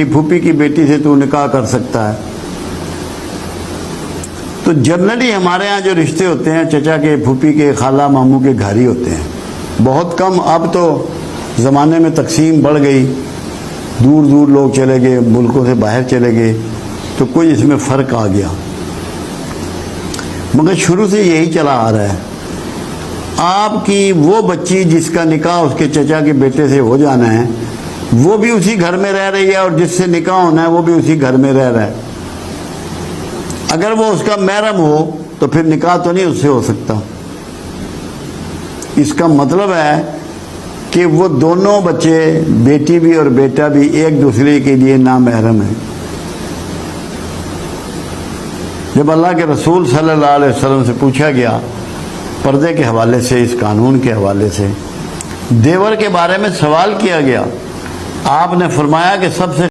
پھوپھی کی بیٹی سے تو نکاح کر سکتا ہے۔ تو جنرلی ہمارے ہاں جو رشتے ہوتے ہیں چچا کے، پھوپھی کے، خالہ ماموں کے گھر ہی ہوتے ہیں، بہت کم۔ اب تو زمانے میں تقسیم بڑھ گئی، دور دور لوگ چلے گئے، ملکوں سے باہر چلے گئے، تو کوئی اس میں فرق آ گیا، مگر شروع سے یہی چلا آ رہا ہے۔ آپ کی وہ بچی جس کا نکاح اس کے چچا کے بیٹے سے ہو جانا ہے، وہ بھی اسی گھر میں رہ رہی ہے، اور جس سے نکاح ہونا ہے وہ بھی اسی گھر میں رہ رہا ہے۔ اگر وہ اس کا محرم ہو تو پھر نکاح تو نہیں اس سے ہو سکتا۔ اس کا مطلب ہے کہ وہ دونوں بچے، بیٹی بھی اور بیٹا بھی، ایک دوسرے کے لیے نامحرم ہیں۔ جب اللہ کے رسول صلی اللہ علیہ وسلم سے پوچھا گیا پردے کے حوالے سے، اس قانون کے حوالے سے، دیور کے بارے میں سوال کیا گیا، آپ نے فرمایا کہ سب سے